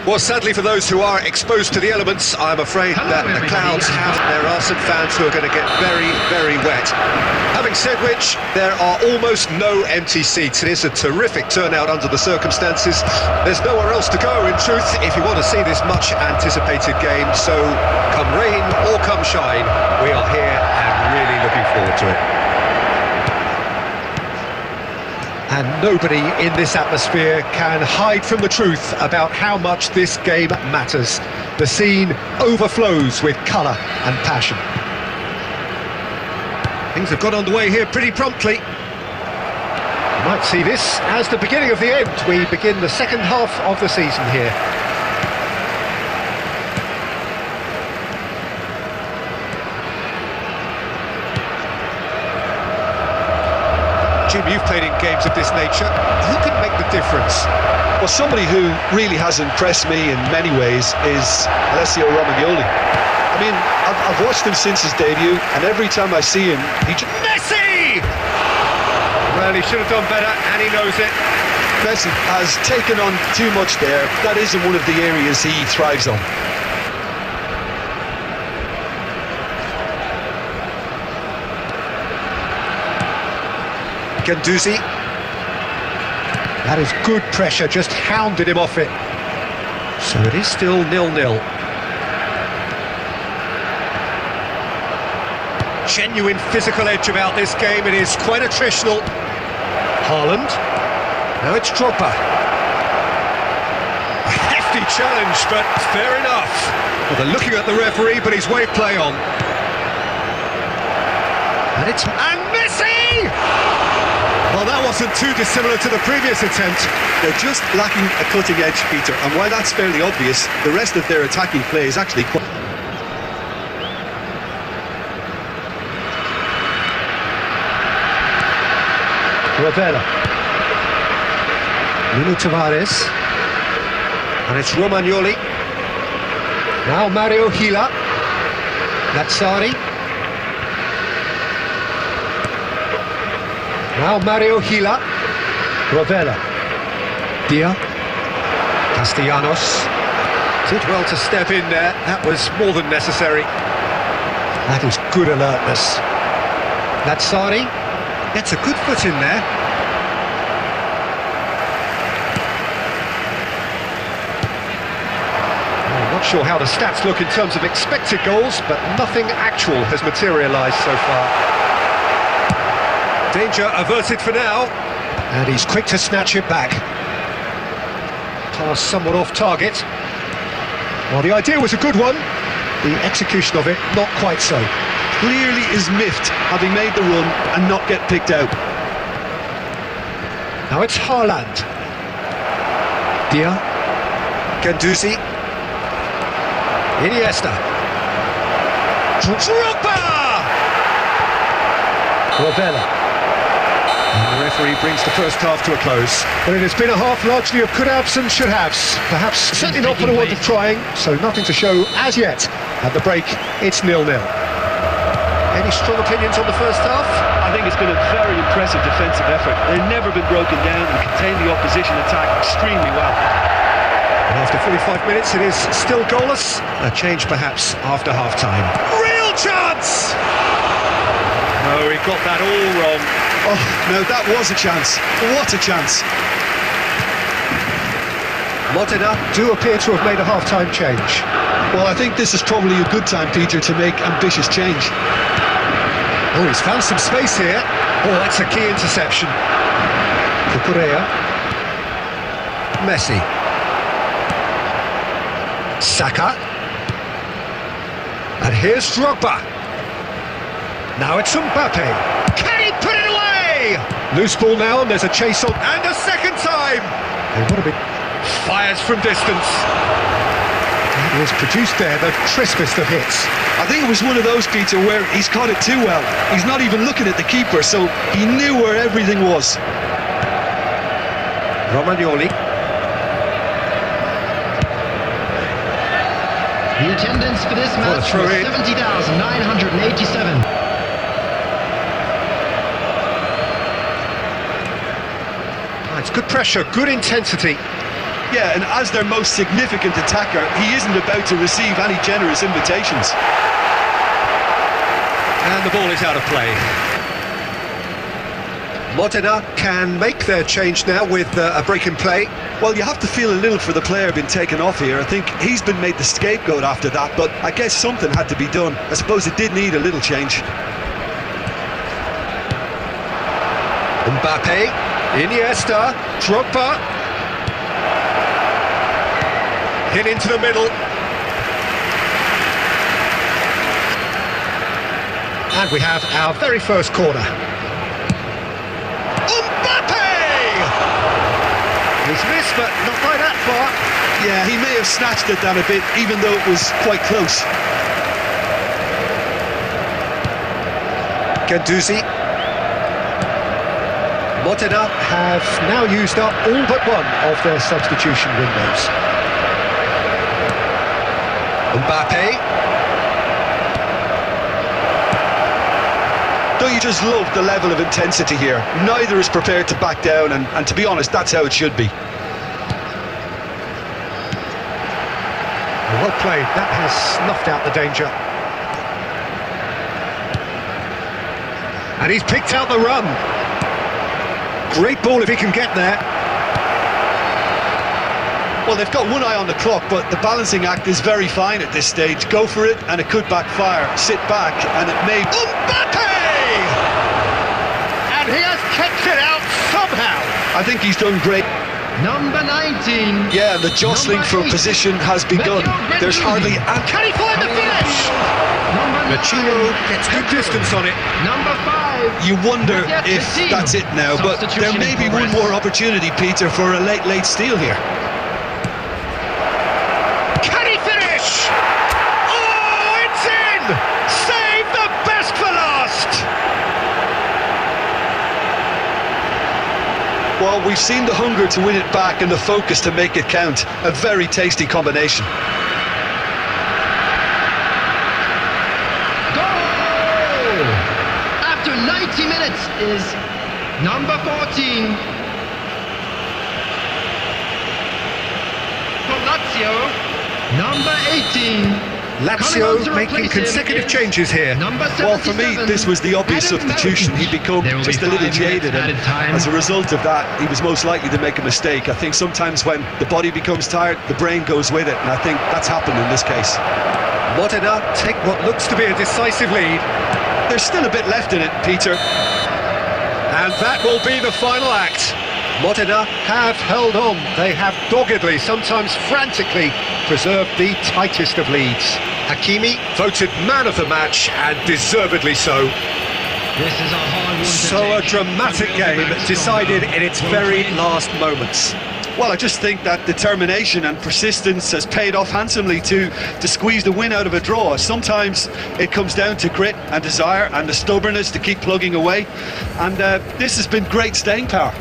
Well, sadly for those who are exposed to the elements, I'm afraid that the clouds there are some fans who are going to get very, very wet. Having said which, there are almost no empty seats. It is a terrific turnout under the circumstances. There's nowhere else to go, in truth, if you want to see this much anticipated game. So, come rain or come shine, we are here and really looking forward to it. And nobody in this atmosphere can hide from the truth about how much this game matters. The scene overflows with colour and passion. Things have got underway here pretty promptly. You might see this as the beginning of the end. We begin the second half of the season here. Jim, you've played in games of this nature. Who can make the difference? Well, somebody who really has impressed me in many ways is Lazio. I mean, I've watched him since his debut, and every time I see him, he just... Messi! Well, he should have done better, and he knows it. Messi has taken on too much there. That isn't one of the areas he thrives on. Ganduzi. That is good pressure, just hounded him off it. So it is still 0-0. Genuine physical edge about this game, it is quite attritional. Haaland. Now it's Drogba. A hefty challenge, but fair enough. Well, they're looking at the referee, but he's waved play on. And it's... And Messi! Well, that wasn't too dissimilar to the previous attempt. They're just lacking a cutting edge, Peter, and while that's fairly obvious, the rest of their attacking play is actually quite... Rovella. Nuno Tavares. And it's Romagnoli. Now Mario Gila. Lazzari. Now Mario Gila. Rovella. Dia. Castellanos. Did well to step in there. That was more than necessary. That is good alertness. Lazzari. Gets a good foot in there. I'm not sure how the stats look in terms of expected goals, but nothing actual has materialised so far. Danger averted for now, and he's quick to snatch it back. Pass somewhat off target. Well, the idea was a good one, the execution of it not quite so. Clearly is miffed having made the run and not get picked out. Now it's Haaland. Dia. Ganduzi. Iniesta. Drogba! Rovella. And the referee brings the first half to a close. But it has been a half largely of could-haves and should-haves. Perhaps certainly not for the want of trying, so nothing to show as yet. At the break, it's 0-0. Any strong opinions on the first half? I think it's been a very impressive defensive effort. They've never been broken down and contained the opposition attack extremely well. And after 45 minutes, it is still goalless. A change perhaps after half-time. Real chance! No, he got that all wrong. Oh, no, that was a chance. What a chance. Modena do appear to have made a half-time change. Well, I think this is probably a good time, Peter, to make ambitious change. Oh, he's found some space here. Oh, that's a key interception. Cucurella. Messi. Saka. And here's Drogba. Now it's Mbappe. Can he put it away? Loose ball now, and there's a chase on. And a second time! And what a bit... Fires from distance. He has produced there the crispest of hits. I think it was one of those, Peter, where he's caught it too well. He's not even looking at the keeper, so he knew where everything was. Romagnoli. The attendance for this match was 70,987. It's good pressure, good intensity. Yeah, and as their most significant attacker, he isn't about to receive any generous invitations. And the ball is out of play. Modena can make their change now with a break in play. Well, you have to feel a little for the player being taken off here. I think he's been made the scapegoat after that, but I guess something had to be done. I suppose it did need a little change. Mbappe, Iniesta, Drogba. Hit into the middle. And we have our very first corner. Mbappe! He's missed, but not by that far. Yeah, he may have snatched it down a bit, even though it was quite close. Guendouzi. Modena have now used up all but one of their substitution windows. Mbappe. Don't you just love the level of intensity here? Neither is prepared to back down, and to be honest, that's how it should be. Well played, that has snuffed out the danger. And he's picked out the run. Great ball if he can get there. Well, they've got one eye on the clock, but the balancing act is very fine at this stage. Go for it, and it could backfire. Sit back, and it may... Mbappe! And he has kept it out somehow. I think he's done great. Number 19. Yeah, the jostling for position has begun. There's hardly... Can he find the finish? Machino gets good distance on it. Number 5. You wonder if that's it now, but there may be one more opportunity, Peter, for a late steal here. Can he finish? Oh, it's in! Save the best for last! Well, we've seen the hunger to win it back and the focus to make it count. A very tasty combination. Goal! After 90 minutes is number 14. For Lazio, number 18. Lazio making consecutive changes here. Well, for me, this was the obvious substitution. He'd become just a little jaded, and as a result of that, he was most likely to make a mistake. I think sometimes when the body becomes tired, the brain goes with it, and I think that's happened in this case. Modena take what looks to be a decisive lead. There's still a bit left in it, Peter. And that will be the final act. Modena have held on. They have doggedly, sometimes frantically, preserved the tightest of leads. Hakimi voted man of the match, and deservedly so. This is a hard one to So a take. dramatic game decided in its very last moments. Well, I just think that determination and persistence has paid off handsomely to squeeze the win out of a draw. Sometimes it comes down to grit and desire and the stubbornness to keep plugging away, and this has been great staying power.